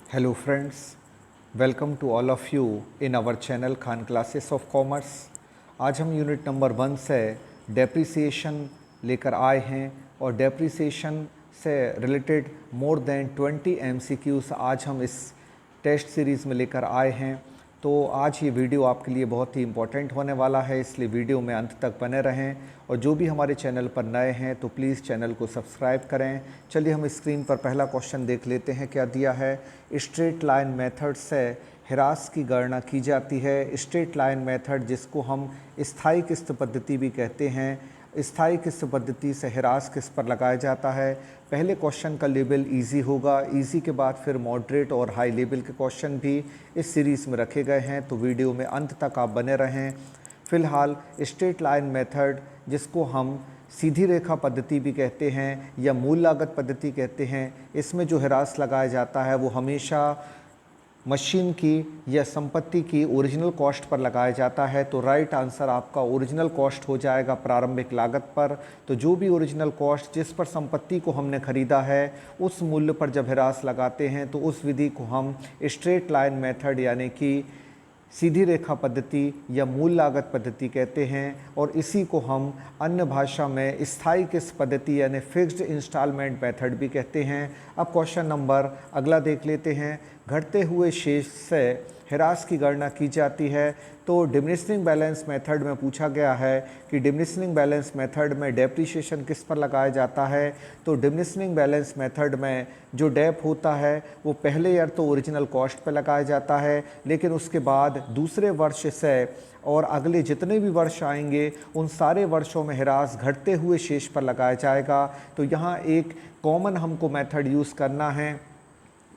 Hello friends, welcome to all of you in our channel Khan classes of commerce. आज हम unit number 1 से depreciation लेकर आए हैं और डेप्रिसिएशन से रिलेटेड मोर देन 20 MCQs आज हम इस टेस्ट सीरीज़ में लेकर आए हैं। तो आज ये वीडियो आपके लिए बहुत ही इम्पोर्टेंट होने वाला है, इसलिए वीडियो में अंत तक बने रहें और जो भी हमारे चैनल पर नए हैं तो प्लीज़ चैनल को सब्सक्राइब करें। चलिए हम स्क्रीन पर पहला क्वेश्चन देख लेते हैं क्या दिया है। स्ट्रेट लाइन मेथड से ह्रास की गणना की जाती है। स्ट्रेट लाइन मेथड जिसको हम स्थायी किस्त पद्धति भी कहते हैं, स्थायी किस्त पद्धति से ह्रास किस पर लगाया जाता है। पहले क्वेश्चन का लेवल इजी होगा, इजी के बाद फिर मॉडरेट और हाई लेवल के क्वेश्चन भी इस सीरीज़ में रखे गए हैं, तो वीडियो में अंत तक आप बने रहें। फ़िलहाल स्ट्रेट लाइन मेथड जिसको हम सीधी रेखा पद्धति भी कहते हैं या मूल लागत पद्धति कहते हैं, इसमें जो ह्रास लगाया जाता है वो हमेशा मशीन की या संपत्ति की ओरिजिनल कॉस्ट पर लगाया जाता है। तो राइट आंसर आपका ओरिजिनल कॉस्ट हो जाएगा प्रारंभिक लागत पर। तो जो भी ओरिजिनल कॉस्ट जिस पर संपत्ति को हमने ख़रीदा है उस मूल्य पर जब ह्रास लगाते हैं तो उस विधि को हम स्ट्रेट लाइन मेथड यानी कि सीधी रेखा पद्धति या मूल लागत पद्धति कहते हैं। और इसी को हम अन्य भाषा में स्थायी किस्त पद्धति यानी फिक्स्ड इंस्टॉलमेंट मेथड भी कहते हैं। अब क्वेश्चन नंबर अगला देख लेते हैं। घटते हुए शेष से ह्रास की गणना की जाती है। तो डिमिनिशिंग बैलेंस मेथड में पूछा गया है कि डिमिनिशिंग बैलेंस मेथड में डेप्रिसिएशन किस पर लगाया जाता है। तो डिमिनिशिंग बैलेंस मेथड में जो डेप होता है वो पहले ईयर तो ओरिजिनल कॉस्ट पर लगाया जाता है, लेकिन उसके बाद दूसरे वर्ष से और अगले जितने भी वर्ष आएंगे उन सारे वर्षों में ह्रास घटते हुए शेष पर लगाया जाएगा। तो यहाँ एक कॉमन हमको मेथड यूज़ करना है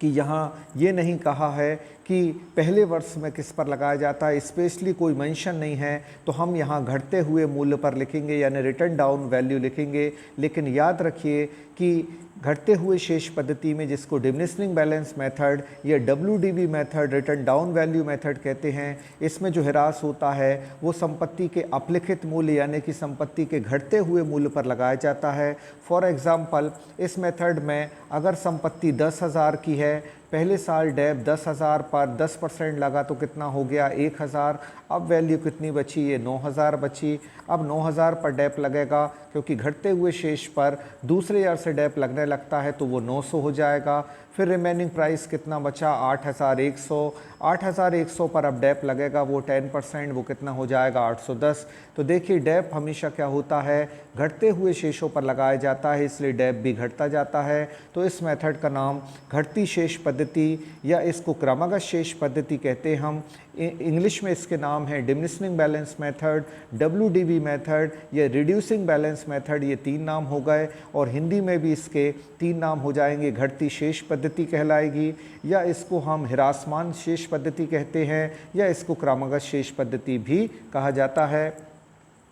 कि यहाँ ये नहीं कहा है कि पहले वर्ष में किस पर लगाया जाता है, स्पेशली कोई मेंशन नहीं है, तो हम यहाँ घटते हुए मूल्य पर लिखेंगे यानी रिटर्न डाउन वैल्यू लिखेंगे। लेकिन याद रखिए कि घटते हुए शेष पद्धति में जिसको डिमिनिशिंग बैलेंस मेथड या WDB method return down value method कहते हैं, इसमें जो ह्रास होता है वो संपत्ति के अपलिखित मूल्य यानी कि संपत्ति के घटते हुए मूल्य पर लगाया जाता है। फॉर एग्ज़ाम्पल इस मेथड में अगर संपत्ति 10,000 की है, पहले साल डेप 10,000 पर 10% लगा तो कितना हो गया 1,000। अब वैल्यू कितनी बची, ये 9,000 बची। अब 9,000 पर डेप लगेगा क्योंकि घटते हुए शेष पर दूसरे ईयर से डेप लगने लगता है तो वो 900 हो जाएगा। फिर रिमेनिंग प्राइस कितना बचा 8,100। 8,100 पर अब डेप लगेगा वो 10%, वो कितना हो जाएगा 810। तो देखिए डेप हमेशा क्या होता है घटते हुए शेषों पर लगाया जाता है, इसलिए डेप भी घटता जाता है। तो इस मेथड का नाम घटती शेष पद्धति या इसको क्रमागत शेष पद्धति कहते हैं हम। इंग्लिश में इसके नाम है diminishing balance method, WDB method या रिड्यूसिंग बैलेंस मेथड, ये 3 नाम हो गए। और हिंदी में भी इसके 3 नाम हो जाएंगे, घटती शेष पद्धति कहलाएगी या इसको हम ह्रासमान शेष पद्धति कहते हैं या इसको क्रमागत शेष पद्धति भी कहा जाता है।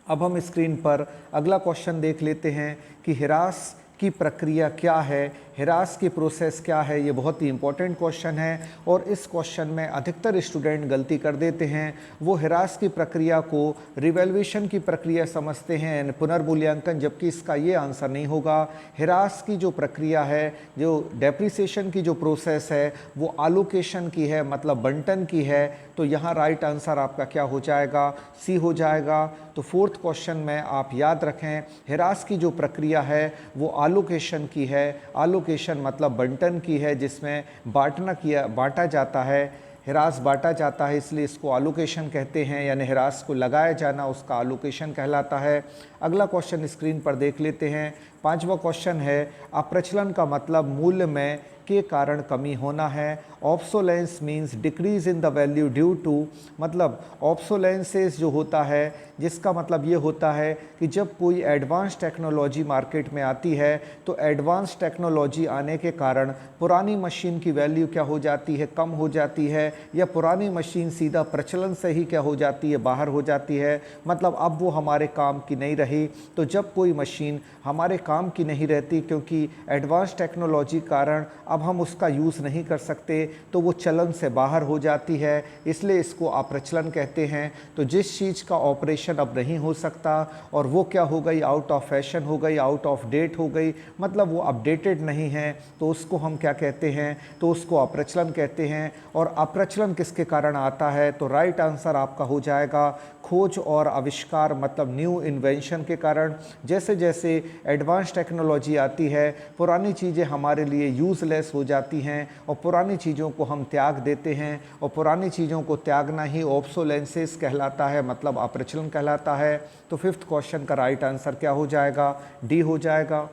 अब हम स्क्रीन पर अगला क्वेश्चन देख लेते हैं कि ह्रास की प्रक्रिया क्या है, ह्रास की प्रोसेस क्या है। ये बहुत ही इंपॉर्टेंट क्वेश्चन है और इस क्वेश्चन में अधिकतर स्टूडेंट गलती कर देते हैं। वो ह्रास की प्रक्रिया को रिवैल्यूएशन की प्रक्रिया समझते हैं, पुनर्मूल्यांकन, जबकि इसका ये आंसर नहीं होगा। ह्रास की जो प्रक्रिया है, जो डेप्रिसिएशन की जो प्रोसेस है वो आलोकेशन की है, मतलब बंटन की है। तो यहाँ राइट आंसर आपका क्या हो जाएगा, सी हो जाएगा। तो फोर्थ क्वेश्चन में आप याद रखें ह्रास की जो प्रक्रिया है वो आलोकेशन की है। आलोकेशन मतलब बंटन की है, जिसमें बांटा जाता है, ह्रास बांटा जाता है, इसलिए इसको आलोकेशन कहते हैं, यानी ह्रास को लगाया जाना उसका आलोकेशन कहलाता है। अगला क्वेश्चन स्क्रीन पर देख लेते हैं। 5वां क्वेश्चन है अप्रचलन का मतलब मूल्य में के कारण कमी होना है। Obsolescence means decrease in the value due to, मतलब ऑब्सोलेंसेस जो होता है जिसका मतलब ये होता है कि जब कोई एडवांस टेक्नोलॉजी मार्केट में आती है तो एडवांस टेक्नोलॉजी आने के कारण पुरानी मशीन की वैल्यू क्या हो जाती है, कम हो जाती है, या पुरानी मशीन सीधा प्रचलन से ही क्या हो जाती है, बाहर हो जाती है, मतलब अब वो हमारे काम की नहीं रही। तो जब कोई मशीन हमारे काम की नहीं रहती क्योंकि एडवांस टेक्नोलॉजी कारण अब हम उसका यूज़ नहीं कर सकते तो वो चलन से बाहर हो जाती है, इसलिए इसको अप्रचलन कहते हैं। तो जिस चीज़ का ऑपरेशन अब नहीं हो सकता और वो क्या हो गई, आउट ऑफ फैशन हो गई, आउट ऑफ डेट हो गई, मतलब वो अपडेटेड नहीं है, तो उसको हम क्या कहते हैं, तो उसको अप्रचलन कहते हैं। और अप्रचलन किसके कारण आता है, तो राइट आंसर आपका हो जाएगा खोज और आविष्कार, मतलब न्यू इन्वेंशन के कारण। जैसे जैसे एडवांस टेक्नोलॉजी आती है, पुरानी चीज़ें हमारे लिए यूज़लेस हो जाती हैं और पुरानी चीज़ों को हम त्याग देते हैं, और पुरानी चीज़ों को त्यागना ही ऑब्सोलेंसिस कहलाता है, मतलब अप्रचलन कहलाता है। तो फिफ्थ क्वेश्चन का राइट आंसर क्या हो जाएगा, डी हो जाएगा।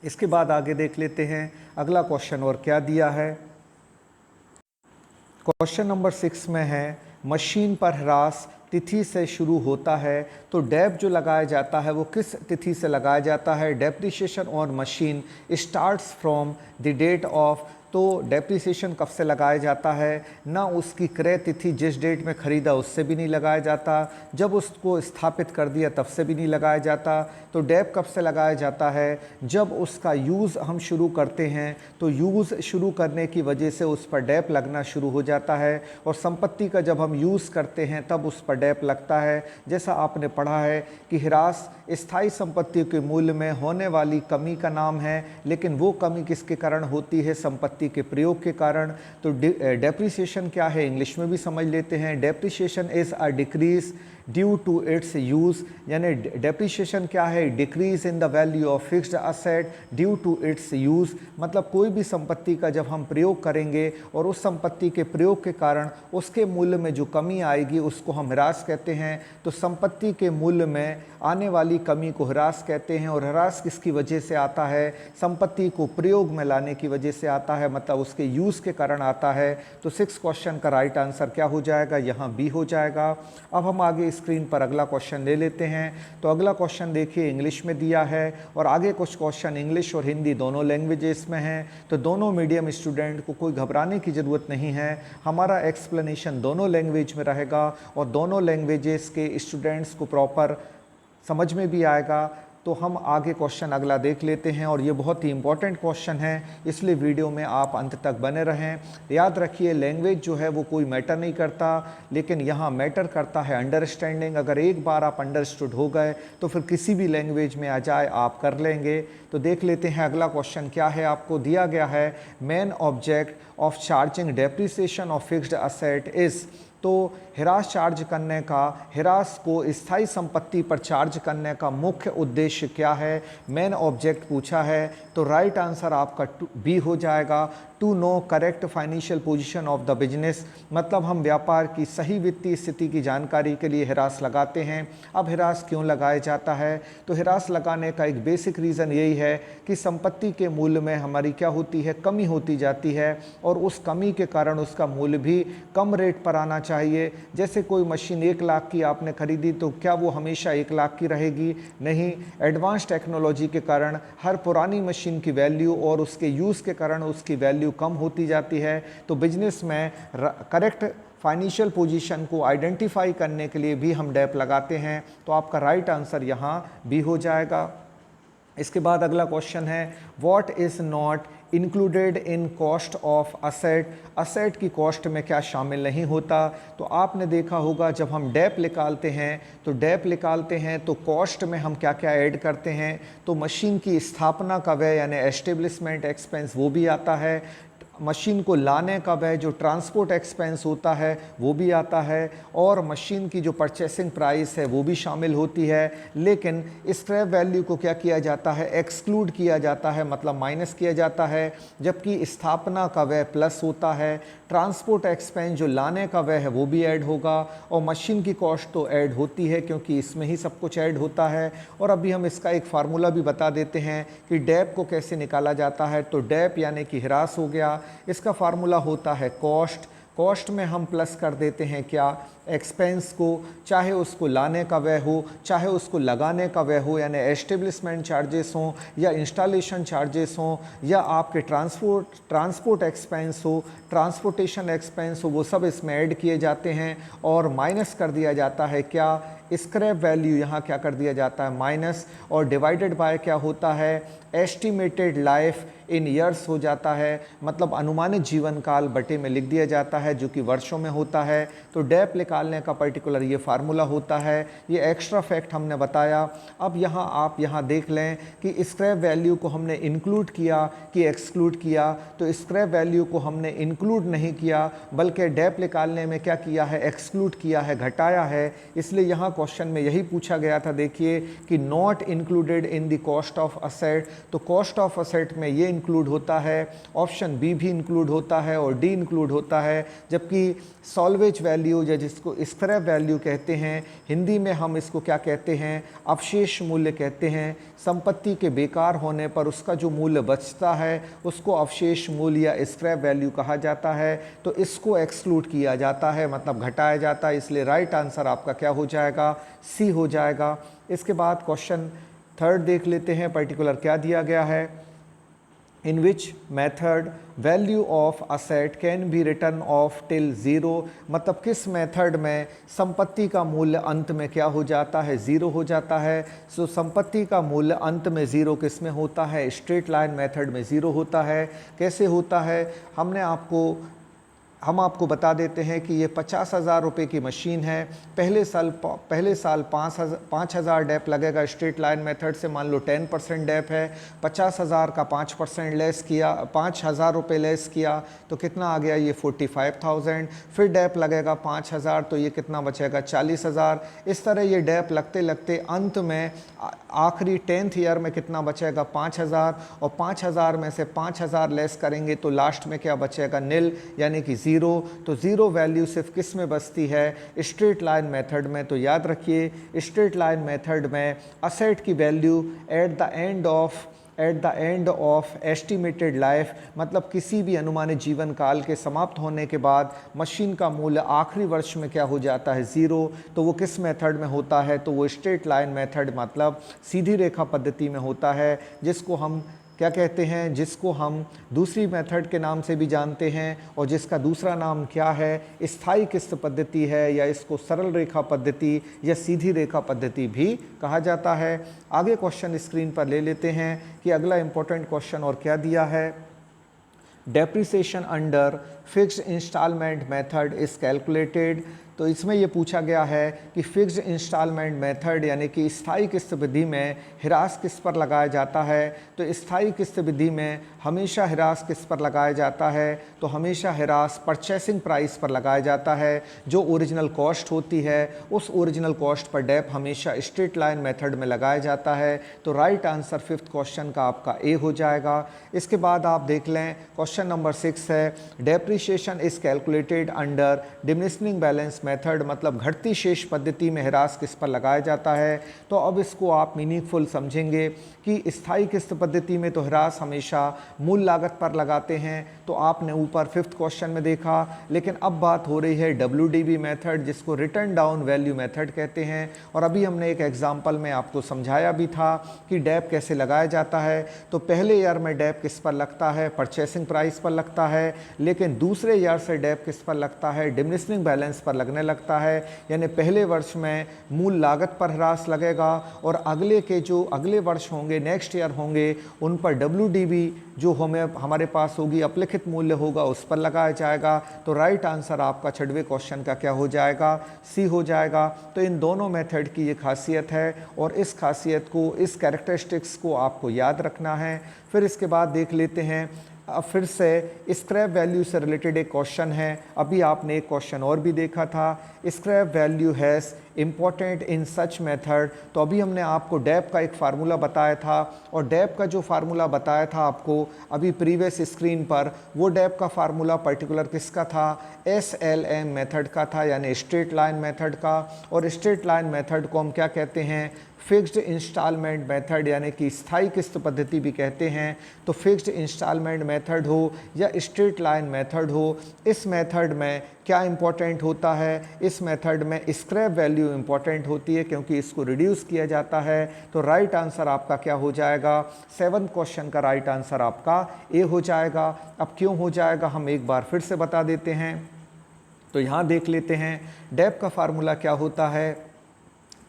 इसके बाद आगे देख लेते हैं अगला क्वेश्चन और क्या दिया है। क्वेश्चन नंबर 6 में है, मशीन पर ह्रास तिथि से शुरू होता है। तो डेप जो लगाया जाता है वो किस तिथि से लगाया जाता है, depreciation on machine starts from the date of. तो डेप्रिसिएशन कब से लगाया जाता है, ना उसकी क्रय तिथि जिस डेट में ख़रीदा उससे भी नहीं लगाया जाता, जब उसको स्थापित कर दिया तब से भी नहीं लगाया जाता। तो डेप कब से लगाया जाता है, जब उसका यूज़ हम शुरू करते हैं, तो यूज़ शुरू करने की वजह से उस पर डेप लगना शुरू हो जाता है। और संपत्ति का जब हम यूज़ करते हैं तब उस पर डेप लगता है। जैसा आपने पढ़ा है कि ह्रास स्थायी संपत्ति के मूल्य में होने वाली कमी का नाम है, लेकिन वो कमी किसके कारण होती है, संपत्ति के प्रयोग के कारण। तो डेप्रिसिएशन क्या है, इंग्लिश में भी समझ लेते हैं। Depreciation is a decrease due to its use, यानी डेप्रिसिएशन क्या है, decrease in the value of fixed asset due to its use. मतलब कोई भी संपत्ति का जब हम प्रयोग करेंगे और उस संपत्ति के प्रयोग के कारण उसके मूल्य में जो कमी आएगी उसको हम ह्रास कहते हैं। तो संपत्ति के मूल्य में आने वाली कमी को ह्रास कहते हैं। और ह्रास किसकी वजह से आता है, संपत्ति को प्रयोग में लाने की वजह से आता है, मतलब उसके यूज़ के कारण आता है। तो 6 क्वेश्चन का राइट आंसर क्या हो जाएगा, यहाँ बी हो जाएगा। अब हम आगे स्क्रीन पर अगला क्वेश्चन ले लेते हैं। तो अगला क्वेश्चन देखिए इंग्लिश में दिया है और आगे कुछ क्वेश्चन इंग्लिश और हिंदी दोनों लैंग्वेजेस में हैं। तो दोनों मीडियम स्टूडेंट को कोई घबराने की ज़रूरत नहीं है, हमारा एक्सप्लेनेशन दोनों लैंग्वेज में रहेगा और दोनों लैंग्वेजेस के स्टूडेंट्स को प्रॉपर समझ में भी आएगा। तो हम आगे क्वेश्चन अगला देख लेते हैं और ये बहुत ही इंपॉर्टेंट क्वेश्चन है, इसलिए वीडियो में आप अंत तक बने रहें। याद रखिए लैंग्वेज जो है वो कोई मैटर नहीं करता, लेकिन यहाँ मैटर करता है अंडरस्टैंडिंग। अगर एक बार आप अंडरस्टूड हो गए तो फिर किसी भी लैंग्वेज में आ जाए आप कर लेंगे। तो देख लेते हैं अगला क्वेश्चन क्या है, आपको दिया गया है main object of charging depreciation of fixed asset is. तो ह्रास चार्ज करने का, ह्रास को स्थायी संपत्ति पर चार्ज करने का मुख्य उद्देश्य क्या है, मेन ऑब्जेक्ट पूछा है। तो राइट आंसर आपका बी हो जाएगा, to know correct financial position of the business. मतलब हम व्यापार की सही वित्तीय स्थिति की जानकारी के लिए ह्रास लगाते हैं। अब ह्रास क्यों लगाया जाता है, तो ह्रास लगाने का एक बेसिक रीज़न यही है कि संपत्ति के मूल्य में हमारी क्या होती है, कमी होती जाती है और उस कमी के कारण उसका मूल्य भी कम रेट पर आना चाहिए। जैसे कोई मशीन 1 लाख की आपने खरीदी तो क्या वो हमेशा 1 लाख की रहेगी, नहीं। एडवांस टेक्नोलॉजी के कारण हर पुरानी मशीन की वैल्यू और उसके यूज़ के कारण उसकी वैल्यू कम होती जाती है। तो बिजनेस में करेक्ट फाइनेंशियल पोजीशन को आइडेंटिफाई करने के लिए भी हम डेप लगाते हैं। तो आपका राइट आंसर यहाँ बी हो जाएगा। इसके बाद अगला क्वेश्चन है, what is not included in cost of asset. Asset की कॉस्ट में क्या शामिल नहीं होता। तो आपने देखा होगा जब हम डेप निकालते हैं तो डेप निकालते हैं तो कॉस्ट में हम क्या क्या ऐड करते हैं, तो मशीन की स्थापना का व्यय यानी एस्टेब्लिशमेंट एक्सपेंस वो भी आता है, मशीन को लाने का व्यय जो ट्रांसपोर्ट एक्सपेंस होता है वो भी आता है, और मशीन की जो परचेसिंग प्राइस है वो भी शामिल होती है। लेकिन स्क्रैप वैल्यू को क्या किया जाता है, एक्सक्लूड किया जाता है, मतलब माइनस किया जाता है, जबकि स्थापना का व्यय प्लस होता है। ट्रांसपोर्ट एक्सपेंस जो लाने का व्यय है वो भी ऐड होगा, और मशीन की कॉस्ट तो ऐड होती है क्योंकि इसमें ही सब कुछ ऐड होता है। और अभी हम इसका एक फार्मूला भी बता देते हैं कि डेप को कैसे निकाला जाता है। तो डेप यानी कि ह्रास हो गया, इसका फार्मूला होता है कॉस्ट। कॉस्ट में हम प्लस कर देते हैं क्या, एक्सपेंस को, चाहे उसको लाने का व्यय हो चाहे उसको लगाने का व्यय हो, यानी एस्टेब्लिशमेंट चार्जेस हों या इंस्टॉलेशन चार्जेस हों या आपके ट्रांसपोर्ट एक्सपेंस हो, ट्रांसपोर्टेशन एक्सपेंस हो, वो सब इसमें ऐड किए जाते हैं और माइनस कर दिया जाता है क्या, स्क्रैप वैल्यू यहाँ क्या कर दिया जाता है माइनस, और डिवाइडेड बाय क्या होता है एस्टिमेटेड लाइफ इन ईयर्स हो जाता है, मतलब अनुमानित जीवन काल बटे में लिख दिया जाता है जो कि वर्षों में होता है। तो डेप निकालने का पर्टिकुलर ये फार्मूला होता है। ये एक्स्ट्रा फैक्ट हमने बताया। अब यहाँ आप यहाँ देख लें कि स्क्रैप वैल्यू को हमने इंक्लूड किया कि एक्सक्लूड किया। तो स्क्रैप वैल्यू को हमने इंक्लूड नहीं किया बल्कि डेप निकालने में क्या किया है एक्सक्लूड किया है, घटाया है। इसलिए यहाँ क्वेश्चन में यही पूछा गया था, देखिए कि not included in the cost of asset. तो कॉस्ट ऑफ असेट में ये इंक्लूड होता है, ऑप्शन बी भी इंक्लूड होता है और डी इंक्लूड होता है। जबकि सॉल्वेज वैल्यू या जिसको स्क्रैप वैल्यू कहते हैं, हिंदी में हम इसको क्या कहते हैं अवशेष मूल्य कहते हैं। संपत्ति के बेकार होने पर उसका जो मूल्य बचता है उसको अवशेष मूल्य या स्क्रैप वैल्यू कहा जाता है। तो इसको एक्सक्लूड किया जाता है, मतलब घटाया जाता है। इसलिए राइट आंसर आपका क्या हो जाएगा सी हो जाएगा। इसके बाद क्वेश्चन थर्ड देख लेते हैं, पर्टिकुलर क्या दिया गया है। In which method value of asset can be written off till zero, मतलब किस मेथड में संपत्ति का मूल्य अंत में क्या हो जाता है ज़ीरो हो जाता है। सो संपत्ति का मूल्य अंत में ज़ीरो किस में होता है स्ट्रेट लाइन मेथड में ज़ीरो होता है। कैसे होता है हम आपको बता देते हैं कि ये 50,000 रुपये की मशीन है। पहले साल 5,000 डेप लगेगा स्ट्रेट लाइन मेथड से, मान लो 10% डेप है। 50,000 का 5% लेस किया, 5,000 रुपये लेस किया तो कितना आ गया ये 45,000। फिर डेप लगेगा 5,000 तो ये कितना बचेगा 40,000। इस तरह ये डेप लगते लगते अंत में आखिरी 10th ईयर में कितना बचेगा 5,000, और 5,000 में से 5,000 लेस करेंगे तो लास्ट में क्या बचेगा नील, यानी कि ज़ीरो। तो ज़ीरो वैल्यू सिर्फ किस में बचती है स्ट्रेट लाइन मेथड में। तो याद रखिए स्ट्रेट लाइन मेथड में असेट की value at the end of estimated life, मतलब किसी भी अनुमानित जीवन काल के समाप्त होने के बाद मशीन का मूल्य आखिरी वर्ष में क्या हो जाता है ज़ीरो। तो वो किस मेथड में होता है, तो वो स्ट्रेट लाइन मेथड मतलब सीधी रेखा पद्धति में होता है, जिसको हम क्या कहते हैं, जिसको हम दूसरी मेथड के नाम से भी जानते हैं, और जिसका दूसरा नाम क्या है स्थायी किस्त पद्धति है, या इसको सरल रेखा पद्धति या सीधी रेखा पद्धति भी कहा जाता है। आगे क्वेश्चन स्क्रीन पर ले लेते हैं कि अगला इंपॉर्टेंट क्वेश्चन और क्या दिया है। Depreciation under fixed instalment method is calculated. तो इसमें ये पूछा गया है कि फिक्स्ड इंस्टॉलमेंट मेथड यानी कि स्थायी किस्त विधि में ह्रास किस पर लगाया जाता है। तो स्थायी किस्त विधि में हमेशा ह्रास किस पर लगाया जाता है, तो हमेशा ह्रास परचेसिंग प्राइस पर लगाया जाता है। जो ओरिजिनल कॉस्ट होती है उस ओरिजिनल कॉस्ट पर डेप हमेशा स्ट्रेट लाइन मेथड में लगाया जाता है। तो राइट आंसर फिफ्थ क्वेश्चन का आपका ए हो जाएगा। इसके बाद आप देख लें क्वेश्चन नंबर 6 है depreciation is calculated under diminishing balance method, मतलब घटती शेष पद्धति में ह्रास किस पर लगाया जाता है। तो अब इसको आप मीनिंगफुल समझेंगे कि स्थायी किस्त पद्धति में तो ह्रास हमेशा मूल लागत पर लगाते हैं, तो आपने ऊपर फिफ्थ क्वेश्चन में देखा। लेकिन अब बात हो रही है WDB मेथड, जिसको रिटर्न डाउन वैल्यू मेथड कहते हैं। और अभी हमने एक एग्जाम्पल में आपको समझाया भी था कि डेप कैसे लगाया जाता है। तो पहले ईयर में डेप किस पर लगता है, परचेसिंग प्राइस पर लगता है, लेकिन दूसरे ईयर से डेप किस पर लगता है, डिमिनिशिंग बैलेंस पर लगने लगता है। यानी पहले वर्ष में मूल लागत पर ह्रास लगेगा और अगले वर्ष होंगे, नेक्स्ट ईयर होंगे, उन पर WDB जो हमारे पास होगी अपलिखित मूल्य होगा उस पर लगाया जाएगा। तो राइट आंसर आपका छठवें क्वेश्चन का क्या हो जाएगा, सी हो जाएगा। तो इन दोनों मेथड की ये खासियत है और इस खासियत को, इस कैरेक्टरिस्टिक्स को आपको याद रखना है। फिर इसके बाद देख लेते हैं, अब फिर से स्क्रैप वैल्यू से रिलेटेड एक क्वेश्चन है। अभी आपने एक क्वेश्चन और भी देखा था, scrap value has important in such method. तो अभी हमने आपको डेप का एक फार्मूला बताया था, और डेप का जो फार्मूला बताया था आपको अभी प्रीवियस स्क्रीन पर, वो डेप का फार्मूला पर्टिकुलर किसका था, SLM मेथड का था, यानी स्ट्रेट लाइन मेथड का। और स्ट्रेट लाइन मेथड को हम क्या कहते हैं, फिक्स्ड इंस्टॉलमेंट मेथड यानी कि स्थायी किस्त पद्धति भी कहते हैं। तो फिक्स्ड इंस्टॉलमेंट मेथड हो या स्ट्रेट लाइन मेथड हो, इस मेथड में क्या इंपॉर्टेंट होता है, इस मेथड में स्क्रैप वैल्यू इंपॉर्टेंट होती है क्योंकि इसको रिड्यूस किया जाता है। तो राइट आंसर आपका क्या हो जाएगा, सेवंथ क्वेश्चन का राइट आंसर आपका ए हो जाएगा। अब क्यों हो जाएगा हम एक बार फिर से बता देते हैं। तो यहाँ देख लेते हैं डेप का फार्मूला क्या होता है,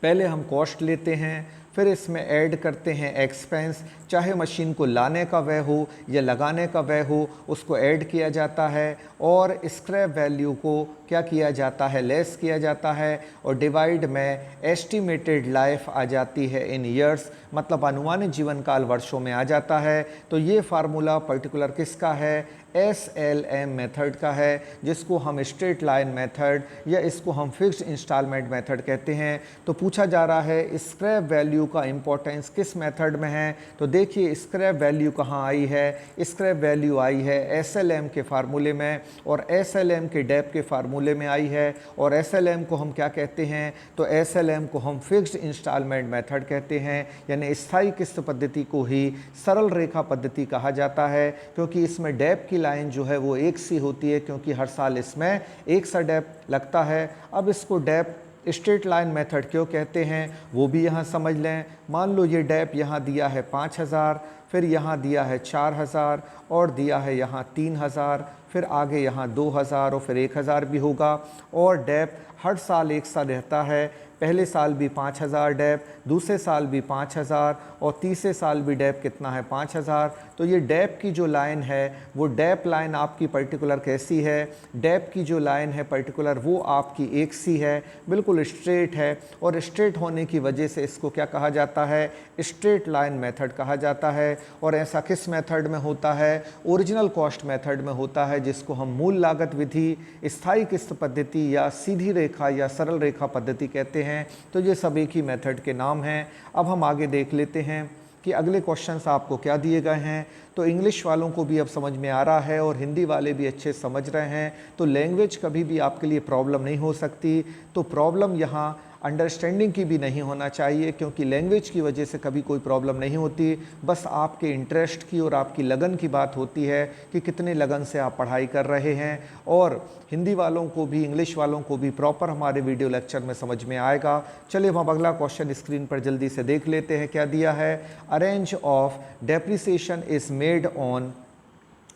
पहले हम कॉस्ट लेते हैं, फिर इसमें ऐड करते हैं एक्सपेंस, चाहे मशीन को लाने का व्यय हो या लगाने का व्यय हो, उसको ऐड किया जाता है और स्क्रैप वैल्यू को क्या किया जाता है, लेस किया जाता है और डिवाइड में एस्टिमेटेड लाइफ आ जाती है इन ईयर्स, मतलब अनुमानित जीवन काल वर्षों में आ जाता है। तो ये फार्मूला पर्टिकुलर किसका है, SLM मेथड का है, जिसको हम स्ट्रेट लाइन मेथड या इसको हम फिक्स्ड इंस्टॉलमेंट मेथड कहते हैं। तो पूछा जा रहा है स्क्रैप वैल्यू का इंपॉर्टेंस किस मेथड में है, तो देखिए स्क्रैप वैल्यू कहाँ आई है, स्क्रैप वैल्यू आई है SLM के फार्मूले में और SLM के डेप के फार्मूले में आई है। और SLM को हम क्या कहते हैं, तो SLM को हम फिक्स्ड इंस्टॉलमेंट मेथड कहते हैं, यानी स्थायी किस्त पद्धति को ही सरल रेखा पद्धति कहा जाता है, क्योंकि इसमें डेप की लाइन जो है वो एक सी होती है, क्योंकि हर साल इसमें एक सा डेप लगता है। अब इसको डेप स्ट्रेट लाइन मेथड क्यों कहते हैं वो भी यहाँ समझ लें। मान लो ये डेप यहाँ दिया है 5000, फिर यहाँ दिया है 4000 और दिया है यहाँ 3000, फिर आगे यहाँ 2000 और फिर 1000 भी होगा। और डेप हर साल एक सा रहता है, पहले साल भी 5000 डेप, दूसरे साल भी 5000 और तीसरे साल भी डेप कितना है 5000। तो ये डेप की जो लाइन है वो डेप लाइन आपकी पर्टिकुलर कैसी है, डेप की जो लाइन है पर्टिकुलर वो आपकी एक सी है, बिल्कुल स्ट्रेट है। और स्ट्रेट होने की वजह से इसको क्या कहा जाता है, स्ट्रेट लाइन मेथड कहा जाता है। और ऐसा किस मेथड में होता है, ओरिजिनल कॉस्ट मेथड में होता है, जिसको हम मूल लागत विधि, स्थायी किस्त पद्धति या सीधी रेखा या सरल रेखा पद्धति कहते हैं। तो ये सब एक ही मेथड के नाम हैं। अब हम आगे देख लेते हैं कि अगले क्वेश्चंस आपको क्या दिए गए हैं। तो इंग्लिश वालों को भी अब समझ में आ रहा है और हिंदी वाले भी अच्छे समझ रहे हैं, तो लैंग्वेज कभी भी आपके लिए प्रॉब्लम नहीं हो सकती। तो प्रॉब्लम यहाँ अंडरस्टैंडिंग की भी नहीं होना चाहिए, क्योंकि लैंग्वेज की वजह से कभी कोई प्रॉब्लम नहीं होती, बस आपके इंटरेस्ट की और आपकी लगन की बात होती है कि कितने लगन से आप पढ़ाई कर रहे हैं। और हिंदी वालों को भी इंग्लिश वालों को भी प्रॉपर हमारे वीडियो लेक्चर में समझ में आएगा। चलिए हम अगला क्वेश्चन स्क्रीन पर जल्दी से देख लेते हैं क्या दिया है। Arrange of depreciation is made on,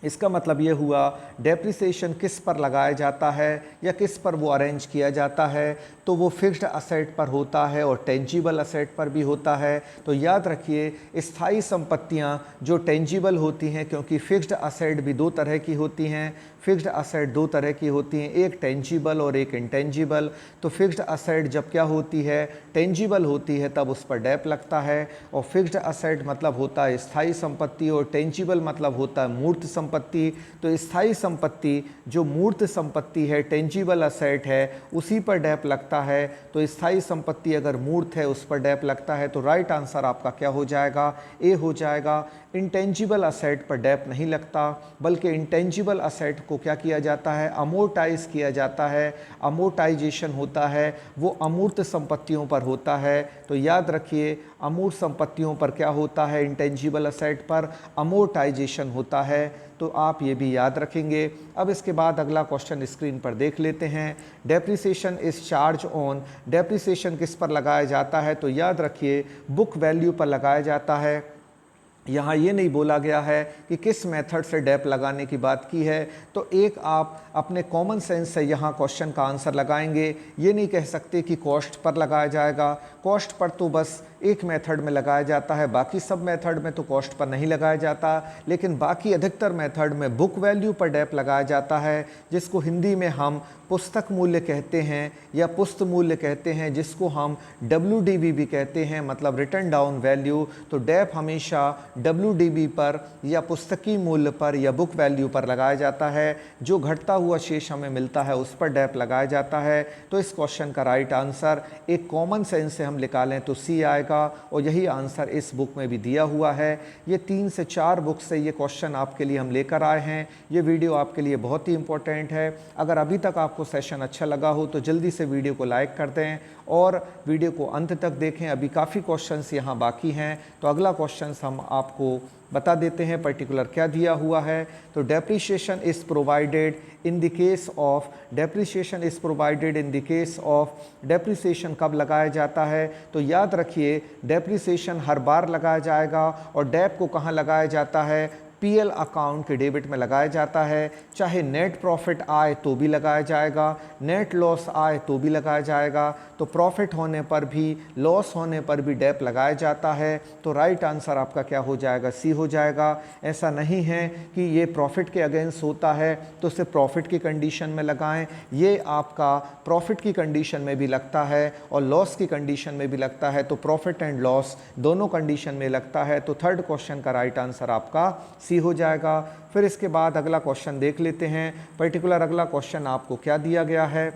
इसका मतलब ये हुआ डेप्रिसिएशन किस पर लगाया जाता है या किस पर वो अरेंज किया जाता है, तो वो फिक्स्ड असेट पर होता है और टेंजिबल असेट पर भी होता है। तो याद रखिए स्थायी संपत्तियां जो टेंजिबल होती हैं, क्योंकि फिक्स्ड असेट भी दो तरह की होती हैं, फिक्स्ड असेट दो तरह की होती हैं, एक टेंजिबल और एक इंटेंजिबल। तो फिक्स्ड असेट जब क्या होती है, टेंजिबल होती है, तब उस पर डेप लगता है। और फिक्स्ड असेट मतलब होता है स्थायी संपत्ति और टेंजिबल मतलब होता है मूर्त संपत्ति। तो स्थायी संपत्ति जो मूर्त संपत्ति है, टेंजिबल असेट है, उसी पर डेप लगता है। तो स्थायी संपत्ति अगर मूर्त है उस पर डेप लगता है। तो राइट आंसर आपका क्या हो जाएगा, ए हो जाएगा। इंटेंजिबल असेट पर डेप नहीं लगता, बल्कि इंटेंजिबल असेट को क्या किया जाता है, अमोर्टाइज किया जाता है। अमोर्टाइजेशन होता है वो अमूर्त संपत्तियों पर होता है। तो याद रखिए अमूर्त संपत्तियों पर क्या होता है, इंटेंजिबल असेट पर अमोर्टाइजेशन होता है। तो आप ये भी याद रखेंगे। अब इसके बाद अगला क्वेश्चन स्क्रीन पर देख लेते हैं। Depreciation is charge on, depreciation किस पर लगाया जाता है, तो याद रखिए बुक वैल्यू पर लगाया जाता है। यहाँ ये नहीं बोला गया है कि किस मेथड से डेप लगाने की बात की है। तो एक आप अपने कॉमन सेंस से यहाँ क्वेश्चन का आंसर लगाएंगे। ये नहीं कह सकते कि कॉस्ट पर लगाया जाएगा, कॉस्ट पर तो बस एक मेथड में लगाया जाता है, बाकी सब मेथड में तो कॉस्ट पर नहीं लगाया जाता। लेकिन बाकी अधिकतर मेथड में बुक वैल्यू पर डेप लगाया जाता है, जिसको हिंदी में हम पुस्तक मूल्य कहते हैं या पुस्त मूल्य कहते हैं, जिसको हम WDV भी कहते हैं, मतलब रिटर्न डाउन वैल्यू। तो डेप हमेशा WDV पर या पुस्तकीय मूल्य पर या बुक वैल्यू पर लगाया जाता है। जो घटता हुआ शेष हमें मिलता है उस पर डेप लगाया जाता है। तो इस क्वेश्चन का राइट आंसर एक कॉमन सेंस से हम निकालें तो सी आएगा, और यही आंसर इस बुक में भी दिया हुआ है। ये 3 से 4 बुक से ये क्वेश्चन आपके लिए हम लेकर आए हैं। ये वीडियो आपके लिए बहुत ही इंपॉर्टेंट है। अगर अभी तक आपको सेशन अच्छा लगा हो तो जल्दी से वीडियो को लाइक कर दें और वीडियो को अंत तक देखें। अभी काफ़ी क्वेश्चंस यहाँ बाकी हैं, तो अगला क्वेश्चंस हम आपको बता देते हैं पर्टिकुलर क्या दिया हुआ है। तो depreciation is provided in the case of, depreciation is provided in the case of, depreciation कब लगाया जाता है, तो याद रखिए डेप्रिसिएशन हर बार लगाया जाएगा। और डेप को कहाँ लगाया जाता है, पीएल अकाउंट के डेबिट में लगाया जाता है। चाहे नेट प्रॉफिट आए तो भी लगाया जाएगा, नेट लॉस आए तो भी लगाया जाएगा। तो प्रॉफिट होने पर भी, लॉस होने पर भी डेप लगाया जाता है। तो राइट आंसर आपका क्या हो जाएगा? सी हो जाएगा। ऐसा नहीं है कि ये प्रॉफिट के अगेंस्ट होता है तो सिर्फ प्रॉफिट की कंडीशन में लगाएं, ये आपका प्रॉफिट की कंडीशन में भी लगता है और लॉस की कंडीशन में भी लगता है। तो प्रॉफिट एंड लॉस दोनों कंडीशन में लगता है। तो थर्ड क्वेश्चन का राइट आंसर आपका सी हो जाएगा। फिर इसके बाद अगला क्वेश्चन देख लेते हैं। पर्टिकुलर अगला क्वेश्चन आपको क्या दिया गया है?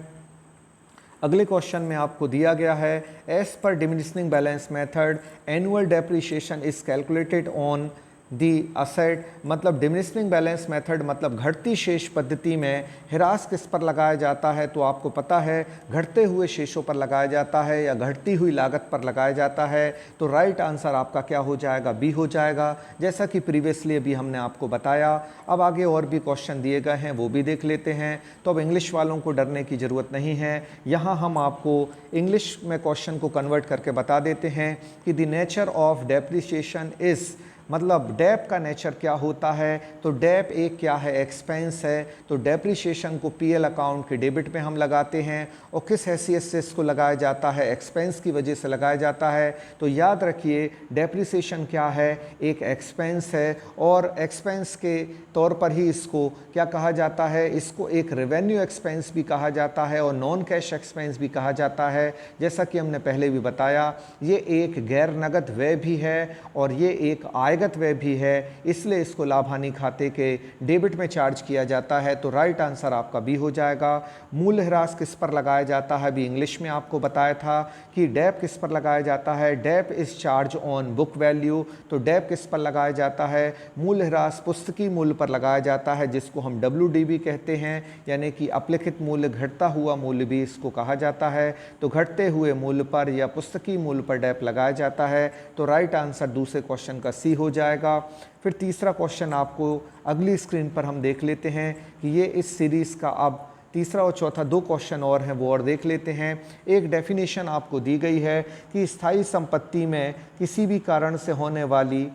अगले क्वेश्चन में आपको दिया गया है, as per diminishing balance method annual depreciation is calculated on the asset. मतलब डिमिनिशिंग बैलेंस मेथड मतलब घटती शेष पद्धति में ह्रास किस पर लगाया जाता है? तो आपको पता है घटते हुए शेषों पर लगाया जाता है या घटती हुई लागत पर लगाया जाता है। तो राइट आंसर आपका क्या हो जाएगा? बी हो जाएगा, जैसा कि प्रीवियसली अभी हमने आपको बताया। अब आगे और भी क्वेश्चन दिए गए हैं, वो भी देख लेते हैं। तो अब इंग्लिश वालों को डरने की ज़रूरत नहीं है। यहाँ हम आपको इंग्लिश में क्वेश्चन को कन्वर्ट करके बता देते हैं कि the nature of depreciation is, मतलब डेप का नेचर क्या होता है? तो डेप एक क्या है? एक्सपेंस है। तो डेप्रिसिएशन को पीएल अकाउंट के डेबिट में हम लगाते हैं और किस हैसियत से इसको लगाया जाता है? एक्सपेंस की वजह से लगाया जाता है। तो याद रखिए डेप्रिसिएशन क्या है? एक एक्सपेंस है और एक्सपेंस के तौर पर ही इसको क्या कहा जाता है? इसको एक रेवेन्यू एक्सपेंस भी कहा जाता है और नॉन कैश एक्सपेंस भी कहा जाता है। जैसा कि हमने पहले भी बताया, ये एक गैर नगद व्यय भी है और ये एक आय व्यय भी है, इसलिए इसको लाभ हानि खाते के डेबिट में चार्ज किया जाता है। तो राइट आंसर आपका बी हो जाएगा। मूल्य ह्रास किस पर लगाया जाता है? अभी इंग्लिश में आपको बताया था कि डेप किस पर लगाया जाता है? Dep is charge on book value. तो डेप किस पर लगाया जाता है? मूल्य ह्रास पुस्तकीय मूल्य पर लगाया जाता है, जिसको हम WDB कहते हैं, यानी कि अपलिखित मूल्य, घटता हुआ मूल्य भी इसको कहा जाता है। तो घटते हुए मूल्य पर या पुस्तकीय मूल्य पर डेप लगाया जाता है। तो राइट आंसर दूसरे क्वेश्चन का सी हो जाएगा। फिर तीसरा क्वेश्चन आपको अगली स्क्रीन पर हम देख लेते हैं कि ये इस सीरीज़ का अब तीसरा और चौथा दो क्वेश्चन और हैं, वो और देख लेते हैं। एक डेफिनेशन आपको दी गई है कि स्थायी संपत्ति में किसी भी कारण से होने वाली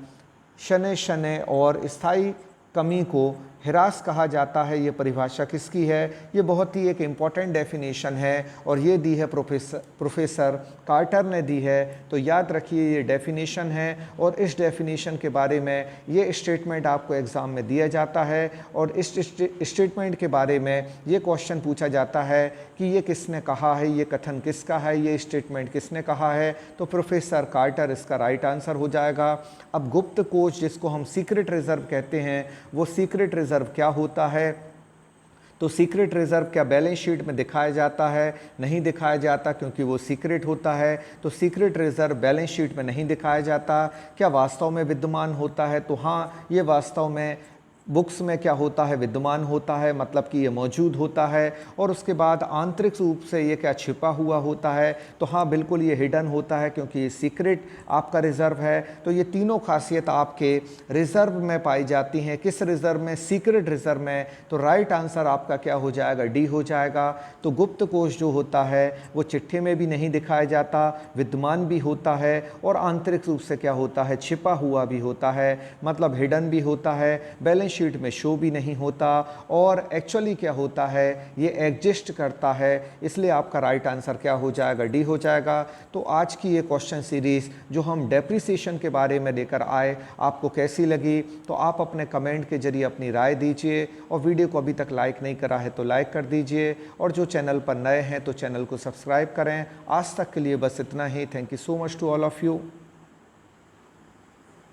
शनय शनय और स्थायी कमी को ह्रास कहा जाता है। ये परिभाषा किसकी है? ये बहुत ही एक इम्पॉर्टेंट डेफिनेशन है और ये दी है प्रोफेसर कार्टर ने दी है। तो याद रखिए ये डेफिनेशन है और इस डेफिनेशन के बारे में ये स्टेटमेंट आपको एग्ज़ाम में दिया जाता है और इस स्टेटमेंट के बारे में ये क्वेश्चन पूछा जाता है कि ये किसने कहा है, ये कथन किसका है, ये स्टेटमेंट किसने कहा है? तो प्रोफेसर कार्टर इसका राइट आंसर हो जाएगा। अब गुप्त कोष, जिसको हम सीक्रेट रिजर्व कहते हैं, वो सीक्रेट रिजर्व क्या होता है? तो सीक्रेट रिजर्व क्या बैलेंस शीट में दिखाया जाता है? नहीं दिखाया जाता, क्योंकि वो सीक्रेट होता है। तो सीक्रेट रिजर्व बैलेंस शीट में नहीं दिखाया जाता। क्या वास्तव में विद्यमान होता है? तो हाँ, ये वास्तव में बुक्स में क्या होता है? विद्यमान होता है, मतलब कि ये मौजूद होता है। और उसके बाद आंतरिक रूप से ये क्या छिपा हुआ होता है? तो हाँ, बिल्कुल ये हिडन होता है, क्योंकि ये सीक्रेट आपका रिजर्व है। तो ये तीनों खासियत आपके रिजर्व में पाई जाती हैं। किस रिजर्व में? सीक्रेट रिजर्व में। तो राइट आंसर आपका क्या हो जाएगा? डी हो जाएगा। तो गुप्त कोष जो होता है वो चिट्ठे में भी नहीं दिखाया जाता, विद्यमान भी होता है और आंतरिक रूप से क्या होता है? छिपा हुआ भी होता है, मतलब हिडन भी होता है, बैलेंस शीट में शो भी नहीं होता और एक्चुअली क्या होता है? ये एग्जिस्ट करता है। इसलिए आपका राइट आंसर क्या हो जाएगा? डी हो जाएगा। तो आज की ये क्वेश्चन सीरीज़ जो हम डेप्रिसिएशन के बारे में लेकर आए, आपको कैसी लगी? तो आप अपने कमेंट के जरिए अपनी राय दीजिए और वीडियो को अभी तक लाइक नहीं करा है तो लाइक कर दीजिए और जो चैनल पर नए हैं तो चैनल को सब्सक्राइब करें। आज तक के लिए बस इतना ही। Thank you so much to all of you.